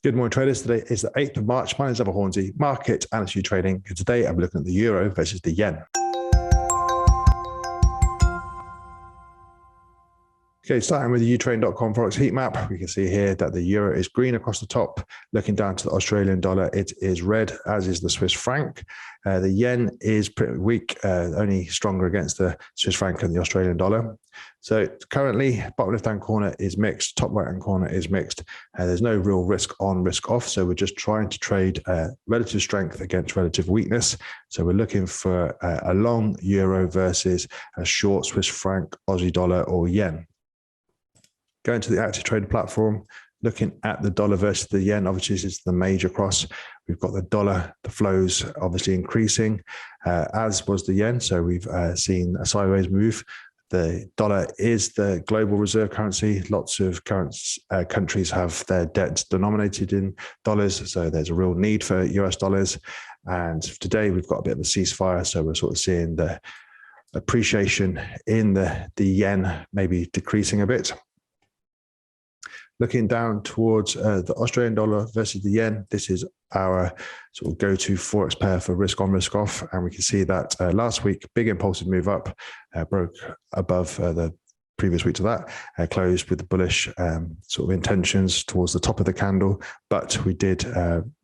Good morning, traders. Today is the 8th of March. My name is Evan Hornsey, market analyst YouTrading. And today I'm looking at the euro versus the yen. Okay, starting with the YouTrading.com Forex heat map, we can see here that the euro is green across the top. Looking down to the Australian dollar, it is red, as is the Swiss franc. The yen is pretty weak, only stronger against the Swiss franc and the Australian dollar. So currently, bottom left-hand corner is mixed, top right-hand corner is mixed. There's no real risk on, risk off. So we're just trying to trade relative strength against relative weakness. So we're looking for a long euro versus a short Swiss franc, Aussie dollar, or yen. Going to the active trader platform, looking at the dollar versus the yen, obviously this is the major cross. We've got the dollar, the flows obviously increasing, as was the yen. So we've seen a sideways move. The dollar is the global reserve currency. Lots of countries have their debts denominated in dollars. So there's a real need for US dollars. And today we've got a bit of a ceasefire. So we're sort of seeing the appreciation in the yen maybe decreasing a bit. Looking down towards the Australian dollar versus the yen, this is our sort of go-to Forex pair for risk on, risk off. And we can see that last week, big impulsive move up, broke above the previous week to that, closed with the bullish sort of intentions towards the top of the candle. But we did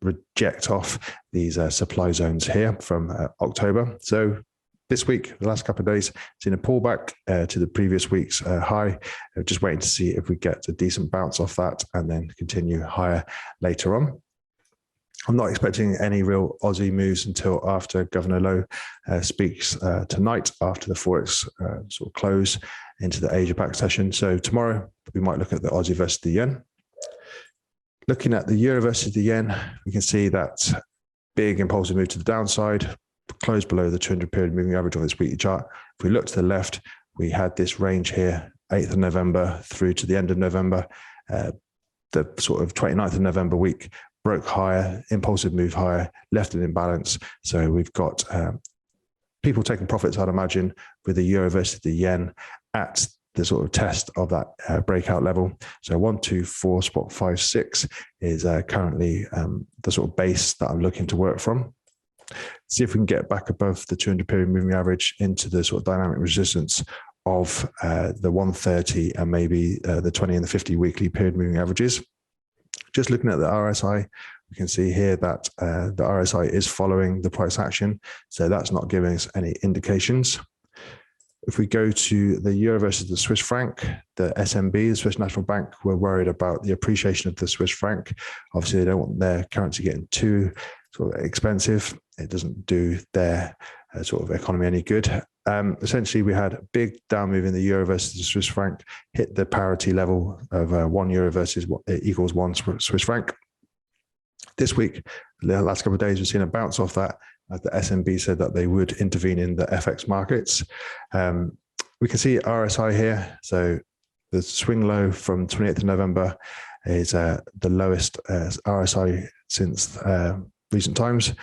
reject off these supply zones here from October. So this week, the last couple of days, seen a pullback to the previous week's high. Just waiting to see if we get a decent bounce off that and then continue higher later on. I'm not expecting any real Aussie moves until after Governor Lowe speaks tonight after the Forex sort of close into the EURJPY session. So tomorrow, we might look at the Aussie versus the yen. Looking at the euro versus the yen, we can see that big impulsive move to the downside, close below the 200 period moving average on this weekly chart. If we look to the left, we had this range here, 8th of November through to the end of November. The sort of 29th of November week broke higher, impulsive move higher, left it in balance. So we've got people taking profits, I'd imagine, with the euro versus the yen at the sort of test of that breakout level. So 124.56 is currently the sort of base that I'm looking to work from. See if we can get back above the 200 period moving average into the sort of dynamic resistance of the 130 and maybe the 20 and the 50 weekly period moving averages. Just looking at the RSI, we can see here that the RSI is following the price action. So that's not giving us any indications. If we go to the euro versus the Swiss franc, the SNB, the Swiss National Bank, were worried about the appreciation of the Swiss franc. Obviously, they don't want their currency getting too sort of expensive. It doesn't do their sort of economy any good. Essentially, we had a big down move in the euro versus the Swiss franc, hit the parity level of 1 euro versus equals 1 Swiss franc. This week, the last couple of days, we've seen a bounce off that. The SNB said that they would intervene in the FX markets. We can see RSI here. So the swing low from 28th of November is the lowest RSI since recent times.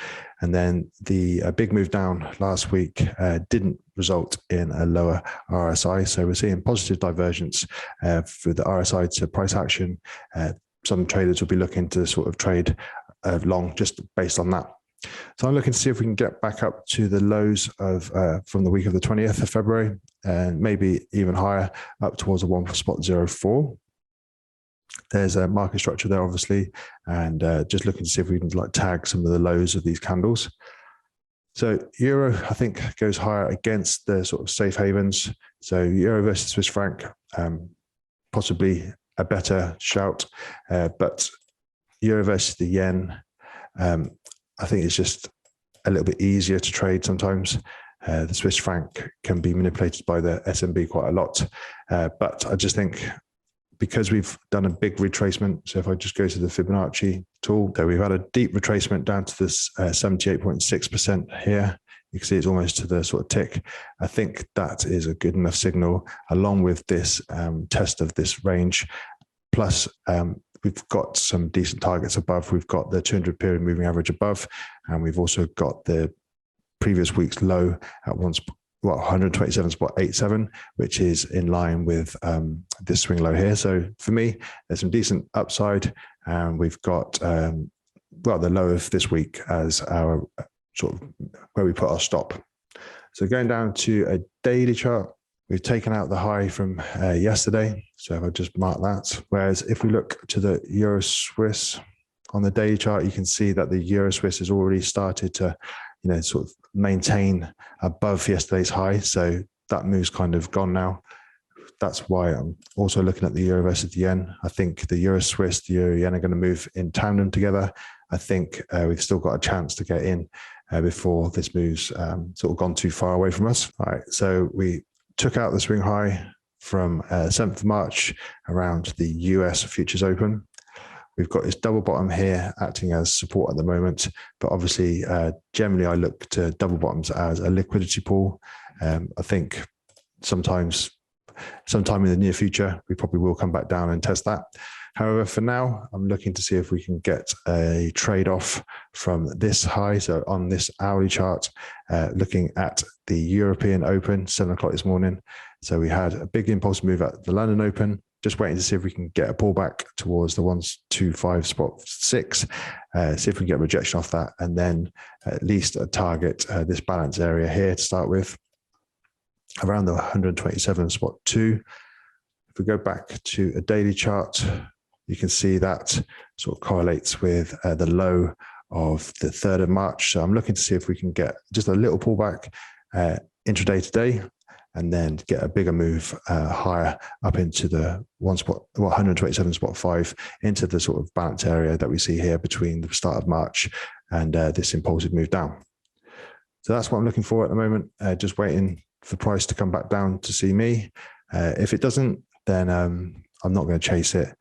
And then the big move down last week didn't result in a lower RSI. So we're seeing positive divergence for the RSI to price action. Some traders will be looking to sort of trade long just based on that. So I'm looking to see if we can get back up to the lows of from the week of the 20th of February and maybe even higher up towards the 1.04. There's a market structure there, obviously, and just looking to see if we can like tag some of the lows of these candles. So euro, I think, goes higher against the sort of safe havens. So euro versus Swiss franc, possibly a better shout, but euro versus the yen, I think it's just a little bit easier to trade sometimes. The Swiss franc can be manipulated by the SNB quite a lot, but I just think because we've done a big retracement, so if I just go to the Fibonacci tool, there we've had a deep retracement down to this 78.6% here. You can see it's almost to the sort of tick. I think that is a good enough signal, along with this test of this range. Plus, we've got some decent targets above. We've got the 200 period moving average above, and we've also got the previous week's low at well, 127.87, which is in line with this swing low here. So for me, there's some decent upside, and we've got well, the low of this week as our sort of where we put our stop. So going down to a daily chart, we've taken out the high from yesterday. So if I just mark that, whereas if we look to the Euro Swiss on the daily chart, you can see that the Euro Swiss has already started to, sort of maintain above yesterday's high. So that move's kind of gone now. That's why I'm also looking at the euro versus the yen. I think the Euro Swiss, the euro yen are going to move in tandem together. I think we've still got a chance to get in before this move's sort of gone too far away from us. All right, so we took out the swing high from 7th of March around the US Futures Open. We've got this double bottom here acting as support at the moment, but obviously generally I look to double bottoms as a liquidity pool. I think sometime in the near future, we probably will come back down and test that. However, for now, I'm looking to see if we can get a trade-off from this high. So on this hourly chart, looking at the European Open, 7 o'clock this morning. So we had a big impulse move at the London Open, just waiting to see if we can get a pullback towards the 125.6, see if we can get rejection off that, and then at least target this balance area here to start with, around the 127.2. If we go back to a daily chart, you can see that sort of correlates with the low of the 3rd of March. So I'm looking to see if we can get just a little pullback intraday today, and then get a bigger move higher up into the 127.5 into the sort of balance area that we see here between the start of March and this impulsive move down. So that's what I'm looking for at the moment, just waiting for price to come back down to see me. If it doesn't, then I'm not going to chase it.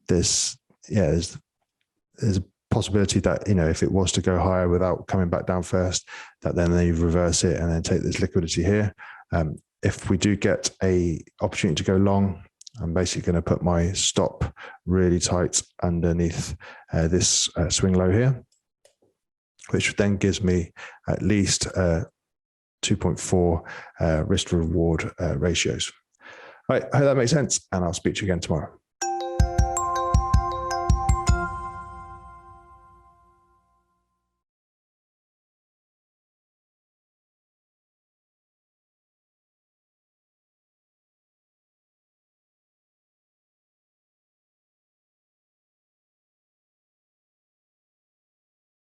There's a possibility that, if it was to go higher without coming back down first, that then they reverse it and then take this liquidity here. If we do get a opportunity to go long, I'm basically going to put my stop really tight underneath this swing low here, which then gives me at least 2.4 risk to reward ratios. All right, I hope that makes sense, and I'll speak to you again tomorrow.